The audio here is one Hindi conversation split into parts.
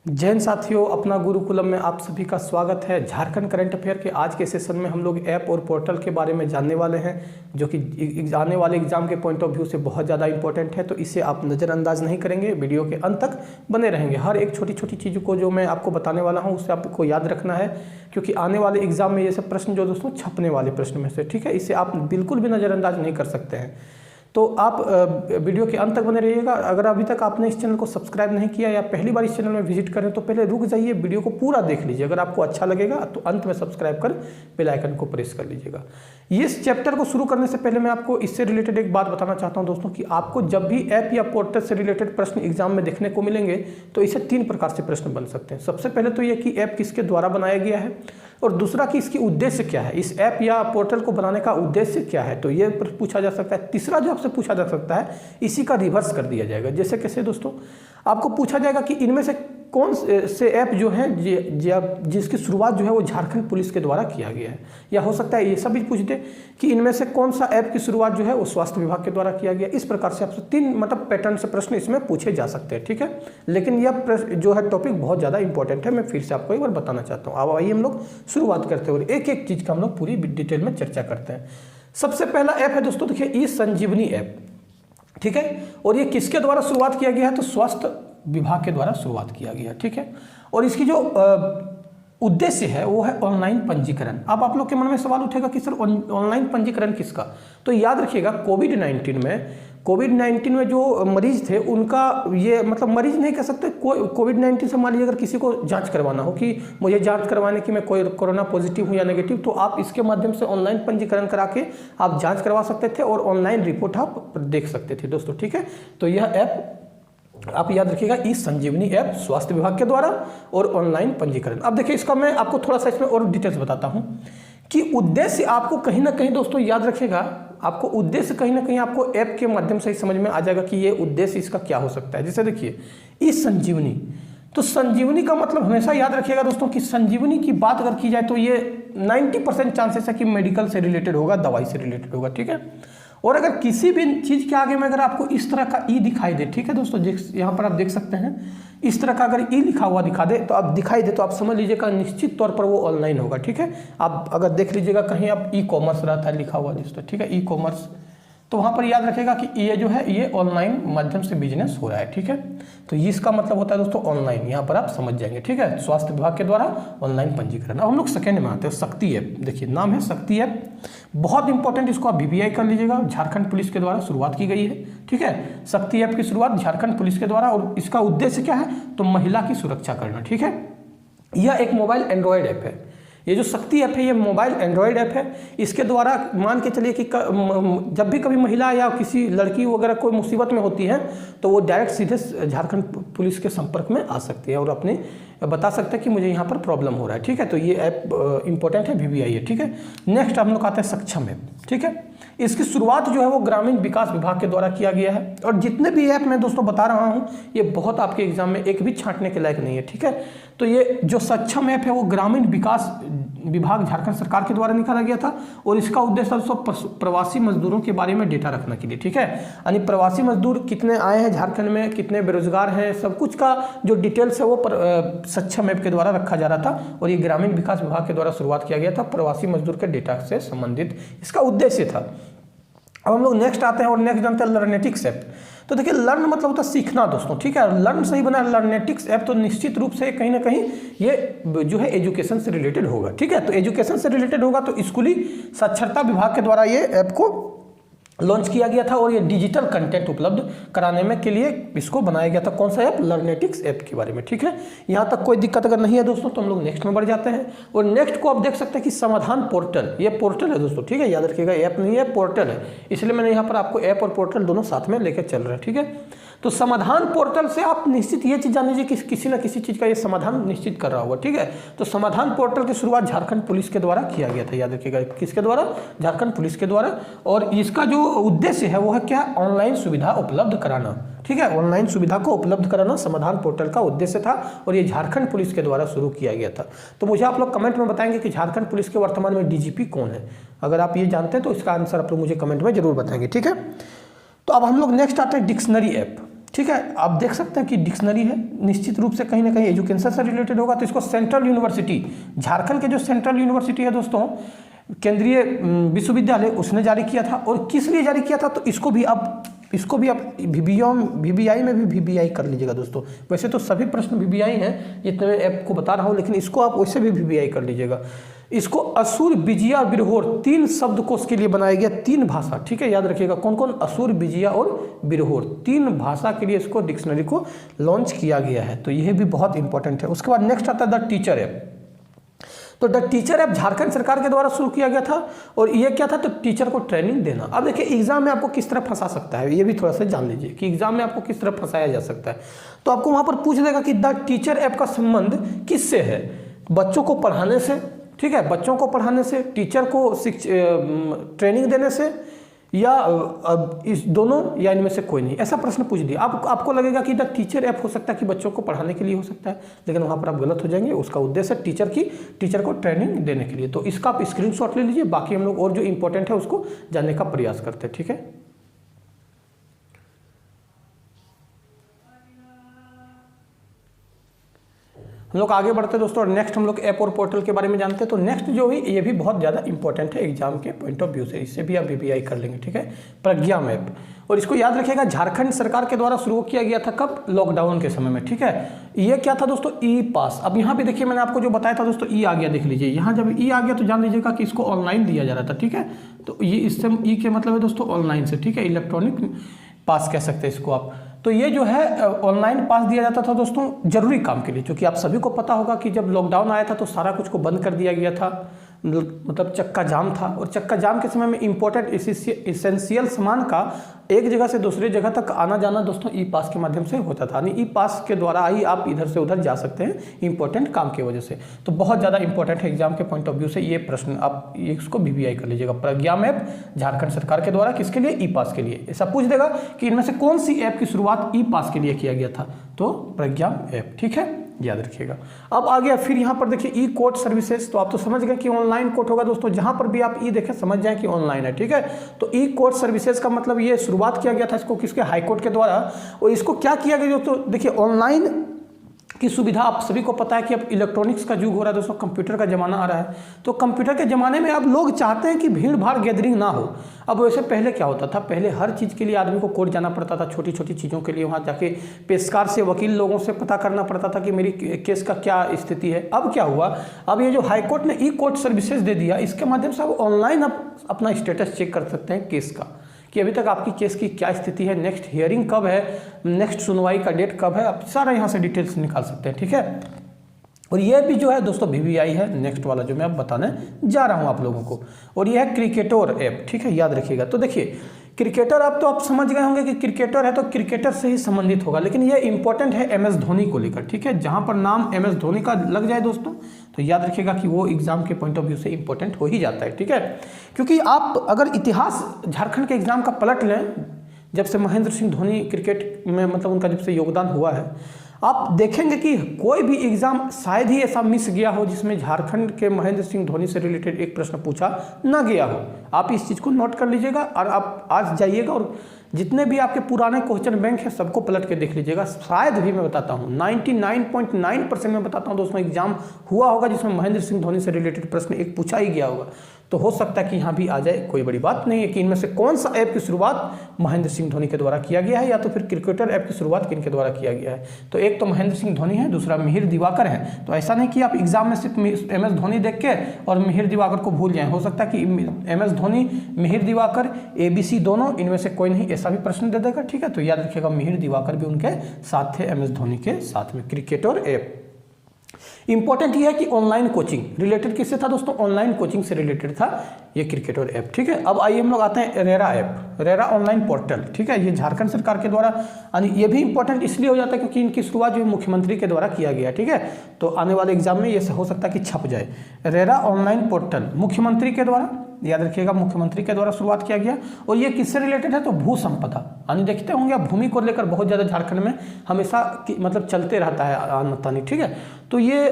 जय हिंद साथियों, अपना गुरुकुलम में आप सभी का स्वागत है। झारखंड करंट अफेयर के आज के सेशन में हम लोग ऐप और पोर्टल के बारे में जानने वाले हैं, जो कि आने वाले एग्जाम के पॉइंट ऑफ व्यू से बहुत ज़्यादा इंपॉर्टेंट है। तो इसे आप नज़रअंदाज नहीं करेंगे, वीडियो के अंत तक बने रहेंगे। हर एक छोटी छोटी चीज़ों को जो मैं आपको बताने वाला हूँ उससे आपको याद रखना है, क्योंकि आने वाले एग्जाम में ये सब प्रश्न जो दोस्तों छपने वाले प्रश्न में से, ठीक है, इसे आप बिल्कुल भी नज़रअंदाज नहीं कर सकते हैं। तो आप वीडियो के अंत तक बने रहिएगा। अगर अभी तक आपने इस चैनल को सब्सक्राइब नहीं किया या पहली बार इस चैनल में विजिट करें तो पहले रुक जाइए, वीडियो को पूरा देख लीजिए। अगर आपको अच्छा लगेगा तो अंत में सब्सक्राइब कर बेल आइकन को प्रेस कर लीजिएगा। इस चैप्टर को शुरू करने से पहले मैं आपको इससे रिलेटेड एक बात बताना चाहता हूं दोस्तों, कि आपको जब भी ऐप या पोर्टल से रिलेटेड प्रश्न एग्जाम में देखने को मिलेंगे तो इसे 3 प्रकार से प्रश्न बन सकते हैं। सबसे पहले तो ये कि ऐप किसके द्वारा बनाया गया है, और दूसरा कि इसकी उद्देश्य क्या है, इस ऐप या पोर्टल को बनाने का उद्देश्य क्या है, तो ये पूछा जा सकता है। तीसरा जो आपसे पूछा जा सकता है इसी का रिवर्स कर दिया जाएगा। जैसे कैसे दोस्तों, आपको पूछा जाएगा कि इनमें से कौन से ऐप जो है जिसकी शुरुआत जो है वो झारखंड पुलिस के द्वारा किया गया है, या हो सकता है ये सब भी पूछ दे कि इनमें से कौन सा ऐप की शुरुआत जो है वो स्वास्थ्य विभाग के द्वारा किया गया। इस प्रकार से आपसे 3 पैटर्न से प्रश्न इसमें पूछे जा सकते हैं, ठीक है। लेकिन यह जो है टॉपिक बहुत ज़्यादा इंपॉर्टेंट है, मैं फिर से आपको एक बार बताना चाहता हूँ। अब आइए हम लोग शुरुआत करते हैं और एक एक चीज़ का हम लोग पूरी डिटेल में चर्चा करते हैं। सबसे पहला ऐप है दोस्तों, देखिए ई-संजीवनी ऐप, ठीक है। और ये किसके द्वारा शुरुआत किया गया है, तो स्वास्थ्य विभाग के द्वारा शुरुआत किया गया, ठीक है। और इसकी जो उद्देश्य है वो है ऑनलाइन पंजीकरण। अब आप लोग के मन में सवाल उठेगा कि सर ऑनलाइन पंजीकरण किसका, तो याद रखिएगा कोविड-19 में जो मरीज थे उनका, ये मरीज नहीं कह सकते, कोविड-19 से मान लीजिए अगर किसी को जांच करवाना हो कि मुझे जांच करवाने की मैं कोई कोरोना पॉजिटिव हूँ या नेगेटिव, तो आप इसके माध्यम से ऑनलाइन पंजीकरण करा के आप जांच करवा सकते थे और ऑनलाइन रिपोर्ट आप देख सकते थे दोस्तों, ठीक है। तो यह ऐप आप याद रखिएगा, ई-संजीवनी ऐप स्वास्थ्य विभाग के द्वारा और ऑनलाइन पंजीकरण। अब देखिए इसका मैं आपको थोड़ा सा इसमें और डिटेल्स बताता हूं कि उद्देश्य आपको कहीं ना कहीं दोस्तों याद रखिएगा, आपको उद्देश्य कहीं ना कहीं आपको ऐप के माध्यम से ही समझ में आ जाएगा कि ये उद्देश्य इसका क्या हो सकता है। जैसे देखिए ई-संजीवनी, तो संजीवनी का मतलब हमेशा याद रखिएगा दोस्तों कि संजीवनी की बात अगर की जाए तो ये 90% चांसेस है कि मेडिकल से रिलेटेड होगा, दवाई से रिलेटेड होगा, ठीक है। और अगर किसी भी चीज़ के आगे में अगर आपको इस तरह का ई दिखाई दे, ठीक है दोस्तों, यहाँ पर आप देख सकते हैं इस तरह का अगर ई लिखा हुआ दिखाई दे तो आप समझ लीजिएगा निश्चित तौर पर वो ऑनलाइन होगा, ठीक है। आप अगर देख लीजिएगा कहीं आप ई कॉमर्स रहता है लिखा हुआ दोस्तों, ठीक है, ई कॉमर्स, तो वहाँ पर याद रखिएगा कि ये जो है ये ऑनलाइन माध्यम से बिजनेस हो रहा है, ठीक है। तो इसका मतलब होता है दोस्तों ऑनलाइन, यहाँ पर आप समझ जाएंगे, ठीक है। स्वास्थ्य विभाग के द्वारा ऑनलाइन पंजीकरण। अब हम लोग सेकेंड में आते हैं, शक्ति ऐप। देखिए नाम है शक्ति ऐप, बहुत इंपॉर्टेंट, इसको आप VVI कर लीजिएगा। झारखंड पुलिस के द्वारा शुरुआत की गई है, ठीक है। शक्ति ऐप की शुरुआत झारखंड पुलिस के द्वारा, और इसका उद्देश्य क्या है, तो महिला की सुरक्षा करना, ठीक है। यह एक मोबाइल एंड्रॉयड ऐप है। ये जो शक्ति ऐप है ये मोबाइल एंड्रॉयड ऐप है। इसके द्वारा मान के चलिए कि जब भी कभी महिला या किसी लड़की वगैरह कोई मुसीबत में होती है तो वो डायरेक्ट सीधे झारखंड पुलिस के संपर्क में आ सकती है और अपने बता सकते हैं कि मुझे यहाँ पर प्रॉब्लम हो रहा है, ठीक है। तो ये ऐप इंपॉर्टेंट है, VVI है, ठीक है। नेक्स्ट हम लोग आते हैं सक्षम ऐप, ठीक है। इसकी शुरुआत जो है वो ग्रामीण विकास विभाग के द्वारा किया गया है। और जितने भी ऐप मैं दोस्तों बता रहा हूँ ये बहुत आपके एग्जाम में एक भी छांटने के लायक नहीं है, ठीक है। तो ये जो सक्षम ऐप है वो ग्रामीण विकास विभाग झारखंड सरकार के द्वारा निकाला गया था, और इसका उद्देश्य दोस्तों प्रवासी मजदूरों के बारे में डेटा रखने के लिए, ठीक है। यानी प्रवासी मजदूर कितने आए हैं झारखंड में, कितने बेरोजगार हैं, सब कुछ का जो डिटेल्स है वो सक्षम ऐप के द्वारा रखा जा रहा था, और ये ग्रामीण विकास विभाग के द्वारा शुरुआत किया गया था। प्रवासी मजदूर के डेटा से संबंधित इसका उद्देश्य था। अब हम लोग नेक्स्ट आते हैं और नेक्स्ट जानते हैं लर्नेटिक्स ऐप। तो देखिए लर्न मतलब होता है सीखना दोस्तों, ठीक है। लर्न सही बना लर्नेटिक्स ऐप, तो निश्चित रूप से कहीं ना कहीं ये जो है एजुकेशन से रिलेटेड होगा, ठीक है। तो एजुकेशन से रिलेटेड होगा तो स्कूली साक्षरता विभाग के द्वारा ये ऐप को लॉन्च किया गया था, और ये डिजिटल कंटेंट उपलब्ध कराने में के लिए इसको बनाया गया था। कौन सा ऐप, लर्नेटिक्स ऐप के बारे में, ठीक है। यहाँ तक कोई दिक्कत अगर नहीं है दोस्तों तो हम लोग नेक्स्ट में बढ़ जाते हैं। और नेक्स्ट को आप देख सकते हैं कि समाधान पोर्टल, ये पोर्टल है दोस्तों, ठीक है। याद रखिएगा ऐप नहीं है, पोर्टल है, इसलिए मैंने यहाँ पर आपको ऐप और पोर्टल दोनों साथ में लेकर चल रहे हैं, ठीक है। तो समाधान पोर्टल से आप निश्चित ये चीज़ जान लीजिए कि किसी न किसी चीज़ का ये समाधान निश्चित कर रहा होगा, ठीक है। तो समाधान पोर्टल की शुरुआत झारखंड पुलिस के द्वारा किया गया था, याद रखिएगा किसके द्वारा, झारखंड पुलिस के द्वारा। और इसका जो उद्देश्य है वो है क्या, ऑनलाइन सुविधा उपलब्ध कराना, ठीक है। ऑनलाइन सुविधा को उपलब्ध कराना समाधान पोर्टल का उद्देश्य था, और ये झारखंड पुलिस के द्वारा शुरू किया गया था। तो मुझे आप लोग कमेंट में बताएंगे कि झारखंड पुलिस के वर्तमान में DGP कौन है। अगर आप ये जानते हैं तो इसका आंसर आप लोग मुझे कमेंट में जरूर बताएंगे, ठीक है। तो अब हम लोग नेक्स्ट आते हैं डिक्शनरी ऐप, ठीक है, आप देख सकते हैं कि डिक्शनरी है, निश्चित रूप से कहीं ना कहीं एजुकेशन से रिलेटेड होगा। तो इसको सेंट्रल यूनिवर्सिटी, झारखंड के जो सेंट्रल यूनिवर्सिटी है दोस्तों, केंद्रीय विश्वविद्यालय, उसने जारी किया था। और किस लिए जारी किया था, तो इसको भी आप VBI में भी VBI कर लीजिएगा दोस्तों। वैसे तो सभी प्रश्न VBI हैं जितने मैं ऐप को बता रहा हूँ, लेकिन इसको आप वैसे भी VBI कर लीजिएगा। इसको असुर, बिजिया, बिरहोर 3 शब्दकोश के लिए बनाया गया, 3 भाषा, ठीक है, याद रखिएगा कौन कौन, असुर, बिजिया और बिरहोर, 3 भाषा के लिए इसको डिक्शनरी को लॉन्च किया गया है। तो यह भी बहुत इंपॉर्टेंट है। उसके बाद नेक्स्ट आता है द टीचर ऐप। तो द टीचर ऐप झारखंड सरकार के द्वारा शुरू किया गया था। और ये क्या था, तो टीचर को ट्रेनिंग देना। अब देखिए एग्जाम में आपको किस तरह फंसा सकता है, ये भी थोड़ा सा जान लीजिए कि एग्जाम में आपको किस तरह फंसाया जा सकता है। तो आपको वहां पर पूछ देगा कि द टीचर ऐप का संबंध किससे है, बच्चों को पढ़ाने से, ठीक है, बच्चों को पढ़ाने से, टीचर को ट्रेनिंग देने से, या इस दोनों, या इनमें से कोई नहीं। ऐसा प्रश्न पूछ दिया। आपको लगेगा कि द टीचर ऐप हो सकता है कि बच्चों को पढ़ाने के लिए हो सकता है, लेकिन वहां पर आप गलत हो जाएंगे। उसका उद्देश्य टीचर को ट्रेनिंग देने के लिए। तो इसका आप स्क्रीनशॉट ले लीजिए। बाकी हम लोग और जो इंपॉर्टेंट है उसको जानने का प्रयास करते हैं, ठीक है। हम लोग आगे बढ़ते हैं दोस्तों, और नेक्स्ट हम लोग ऐप और पोर्टल के बारे में जानते हैं। तो नेक्स्ट जो है ये भी बहुत ज़्यादा इंपॉर्टेंट है एग्जाम के पॉइंट ऑफ व्यू से, इससे भी आप VBI कर लेंगे, ठीक है। प्रज्ञा मैप, और इसको याद रखिएगा झारखंड सरकार के द्वारा शुरू किया गया था, कब, लॉकडाउन के समय में, ठीक है। ये क्या था दोस्तों, ई पास। अब यहाँ पे देखिए मैंने आपको जो बताया था दोस्तों, ई आ गया, देख लीजिए यहाँ जब ई आ गया तो जान लीजिएगा कि इसको ऑनलाइन दिया जा रहा था, ठीक है। तो ये इससे ई के मतलब है दोस्तों ऑनलाइन से, ठीक है, इलेक्ट्रॉनिक पास कह सकते हैं इसको आप। तो ये जो है ऑनलाइन पास दिया जाता था दोस्तों जरूरी काम के लिए, क्योंकि आप सभी को पता होगा कि जब लॉकडाउन आया था तो सारा कुछ को बंद कर दिया गया था, मतलब चक्का जाम था। और चक्का जाम के समय में इंपॉर्टेंट इसेंशियल सामान का एक जगह से दूसरी जगह तक आना जाना दोस्तों ई पास के माध्यम से होता था। यानी ई पास के द्वारा ही आप इधर से उधर जा सकते हैं इंपॉर्टेंट काम की वजह से। तो बहुत ज़्यादा इंपॉर्टेंट है एग्जाम के पॉइंट ऑफ व्यू से ये प्रश्न, आप इसको VBI कर लीजिएगा। प्रज्ञा मैप झारखंड सरकार के द्वारा किसके लिए, ई पास के लिए। ऐसा पूछ देगा कि इनमें से कौन सी ऐप की शुरुआत ई पास के लिए किया गया था, तो प्रज्ञा ऐप, ठीक है, याद रखिएगा। अब आ गया फिर यहाँ पर देखिए ई कोर्ट सर्विसेज। तो आप तो समझ गए कि ऑनलाइन कोर्ट होगा दोस्तों, जहां पर भी आप ई देखें समझ जाएं कि ऑनलाइन है, ठीक है। तो ई कोर्ट सर्विसेज का मतलब ये शुरुआत किया गया था इसको किसके, हाई कोर्ट के द्वारा। और इसको क्या किया गया दोस्तों, देखिए ऑनलाइन की सुविधा, आप सभी को पता है कि अब इलेक्ट्रॉनिक्स का युग हो रहा है दोस्तों, कंप्यूटर का जमाना आ रहा है। तो कंप्यूटर के जमाने में अब लोग चाहते हैं कि भीड़ भाड़ गैदरिंग ना हो। अब वैसे पहले क्या होता था, पहले हर चीज़ के लिए आदमी को कोर्ट जाना पड़ता था, छोटी छोटी चीज़ों के लिए वहाँ जाके पेशकार से, वकील लोगों से पता करना पड़ता था कि मेरी केस का क्या स्थिति है। अब क्या हुआ, अब ये जो हाई कोर्ट ने ई कोर्ट सर्विसेज दे दिया, इसके माध्यम से आप ऑनलाइन अपना स्टेटस चेक कर सकते हैं केस का, कि अभी तक आपकी केस की क्या स्थिति है, नेक्स्ट हियरिंग कब है, नेक्स्ट सुनवाई का डेट कब है, आप सारा यहाँ से डिटेल्स निकाल सकते हैं, ठीक है। और ये भी जो है दोस्तों VBI है, नेक्स्ट वाला जो मैं अब बताने जा रहा हूँ आप लोगों को। और ये है क्रिकेटर ऐप, ठीक है, याद रखिएगा। तो देखिए क्रिकेटर ऐप तो आप समझ गए होंगे कि क्रिकेटर है तो क्रिकेटर से ही संबंधित होगा, लेकिन ये इंपॉर्टेंट है MS धोनी को लेकर, ठीक है। जहाँ पर नाम MS धोनी का लग जाए दोस्तों, तो याद रखिएगा कि वो एग्जाम के पॉइंट ऑफ व्यू से इंपॉर्टेंट हो ही जाता है, ठीक है। क्योंकि आप अगर इतिहास झारखंड के एग्जाम का पलट लें, जब से महेंद्र सिंह धोनी क्रिकेट में मतलब उनका जब से योगदान हुआ है, आप देखेंगे कि कोई भी एग्जाम शायद ही ऐसा मिस गया हो जिसमें झारखंड के महेंद्र सिंह धोनी से रिलेटेड एक प्रश्न पूछा ना गया हो। आप इस चीज़ को नोट कर लीजिएगा और आप आज जाइएगा और जितने भी आपके पुराने क्वेश्चन बैंक है सबको पलट के देख लीजिएगा। शायद भी मैं बताता हूँ 99.9% में बताता हूँ दोस्तों एग्जाम हुआ होगा जिसमें महेंद्र सिंह धोनी से रिलेटेड प्रश्न एक पूछा ही गया होगा। तो हो सकता है कि यहाँ भी आ जाए, कोई बड़ी बात नहीं है कि इनमें से कौन सा ऐप की शुरुआत महेंद्र सिंह धोनी के द्वारा किया गया है या तो फिर क्रिकेटर ऐप की शुरुआत किन के द्वारा किया गया है। तो एक तो महेंद्र सिंह धोनी है, दूसरा मिहिर दिवाकर है। तो ऐसा नहीं कि आप एग्जाम में सिर्फ MS धोनी देख के और मिहिर दिवाकर को भूल जाएं। हो सकता है कि MS धोनी, मिहिर दिवाकर, ABC दोनों, इनमें से कोई नहीं ऐसा भी प्रश्न दे देगा, ठीक है। तो याद रखिएगा मिहिर दिवाकर भी उनके साथ थे MS धोनी के साथ में। क्रिकेटर ऐप इंपॉर्टेंट ये है कि ऑनलाइन कोचिंग रिलेटेड किससे था दोस्तों, ऑनलाइन कोचिंग से रिलेटेड था ये क्रिकेटर ऐप, ठीक है। अब आइए हम लोग आते हैं RERA app, RERA online portal, ठीक है। ये झारखंड सरकार के द्वारा, ये भी इंपॉर्टेंट इसलिए हो जाता है क्योंकि इनकी शुरुआत जो मुख्यमंत्री के द्वारा किया गया, ठीक है। तो आने वाले एग्जाम में ये हो सकता है कि छप जाए। रेरा ऑनलाइन पोर्टल मुख्यमंत्री के द्वारा, याद रखिएगा मुख्यमंत्री के द्वारा शुरुआत किया गया। और ये किससे रिलेटेड है तो भू संपदा, यानी देखते होंगे आप भूमि को लेकर बहुत ज़्यादा झारखंड में हमेशा मतलब चलते रहता है आनातानी, ठीक है। तो ये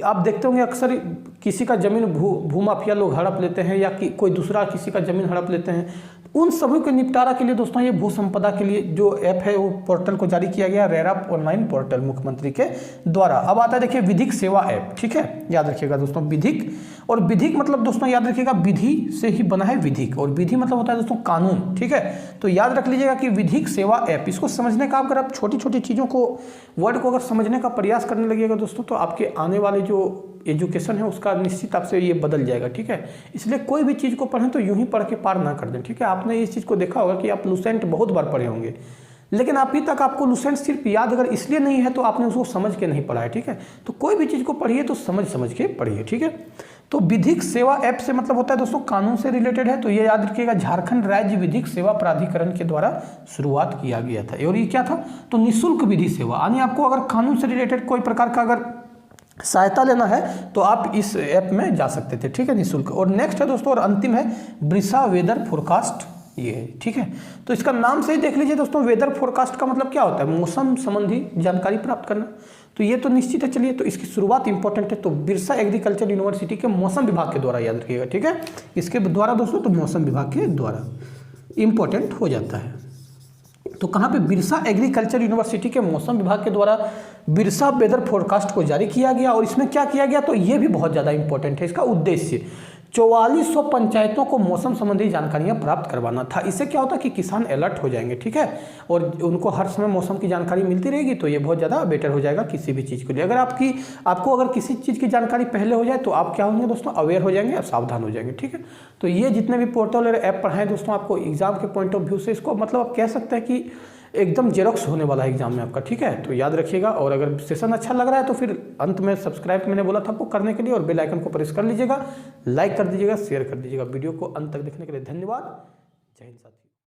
आप देखते होंगे अक्सर किसी का जमीन भूमाफिया लोग हड़प लेते हैं या कि कोई दूसरा किसी का जमीन हड़प लेते हैं। उन सभी के निपटारा के लिए दोस्तों ये भू संपदा के लिए जो ऐप है वो पोर्टल को जारी किया गया, रेरा ऑनलाइन पोर्टल मुख्यमंत्री के द्वारा। अब आता है देखिए विधिक सेवा ऐप, ठीक है, याद रखिएगा दोस्तों विधिक, और विधिक मतलब दोस्तों याद रखिएगा विधि से ही बना है विधिक, और विधि मतलब होता है दोस्तों कानून, ठीक है। तो याद रख लीजिएगा कि विधिक सेवा ऐप, इसको समझने का अगर आप छोटी छोटी चीज़ों को, वर्ड को अगर समझने का प्रयास करने लगिएगा दोस्तों, तो आपके आने वाले जो एजुकेशन है उसका निश्चित आपसे ये बदल जाएगा, ठीक है। इसलिए कोई भी चीज़ को पढ़ें तो यूं ही पढ़ के पार ना कर दें, ठीक है। आपने इस चीज़ को देखा होगा कि आप लुसेंट बहुत बार पढ़े होंगे, लेकिन अभी तक आपको लुसेंट सिर्फ याद अगर इसलिए नहीं है तो आपने उसको समझ के नहीं पढ़ा है, ठीक है। तो कोई भी चीज़ को पढ़िए तो समझ के पढ़िए, ठीक है। तो विधिक सेवा ऐप से मतलब होता है दोस्तों कानून से रिलेटेड है, तो ये याद रखिएगा झारखंड राज्य विधिक सेवा प्राधिकरण के द्वारा शुरुआत किया गया था। और ये क्या था, तो निःशुल्क विधि सेवा, यानी आपको अगर कानून से रिलेटेड कोई प्रकार का अगर सहायता लेना है तो आप इस ऐप में जा सकते थे, ठीक है, निःशुल्क। और नेक्स्ट है दोस्तों और अंतिम है ब्रिसा वेदर फोरकास्ट, ये है, ठीक है। तो इसका नाम से ही देख लीजिए दोस्तों, वेदर फोरकास्ट का मतलब क्या होता है, मौसम संबंधी जानकारी प्राप्त करना। तो ये तो निश्चित है, चलिए तो इसकी शुरुआत इंपॉर्टेंट है, तो बिरसा एग्रीकल्चर यूनिवर्सिटी के मौसम विभाग के द्वारा, याद रखिएगा, ठीक है, इसके द्वारा दोस्तों, तो मौसम विभाग के द्वारा इंपॉर्टेंट हो जाता है। तो कहाँ पे, बिरसा एग्रीकल्चर यूनिवर्सिटी के मौसम विभाग के द्वारा बिरसा वेदर फोरकास्ट को जारी किया गया। और इसमें क्या किया गया, तो ये भी बहुत ज़्यादा इंपॉर्टेंट है, इसका उद्देश्य 4400 पंचायतों को मौसम संबंधी जानकारियां प्राप्त करवाना था। इससे क्या होता है कि किसान अलर्ट हो जाएंगे, ठीक है, और उनको हर समय मौसम की जानकारी मिलती रहेगी, तो ये बहुत ज़्यादा बेटर हो जाएगा किसी भी चीज़ के लिए। अगर आपको अगर किसी चीज़ की जानकारी पहले हो जाए तो आप क्या होंगे दोस्तों, अवेयर हो जाएंगे, आप सावधान हो जाएंगे, ठीक है। तो ये जितने भी पोर्टल और ऐप पढ़ाएं दोस्तों, आपको एग्जाम के पॉइंट ऑफ व्यू से इसको मतलब आप कह सकते हैं कि एकदम जेरोक्स होने वाला है एग्जाम में आपका, ठीक है। तो याद रखिएगा, और अगर सेशन अच्छा लग रहा है तो फिर अंत में सब्सक्राइब मैंने बोला था आपको करने के लिए, और बेल आइकन को प्रेस कर लीजिएगा, लाइक कर दीजिएगा, शेयर कर दीजिएगा। वीडियो को अंत तक देखने के लिए धन्यवाद। जय हिंद साथियों।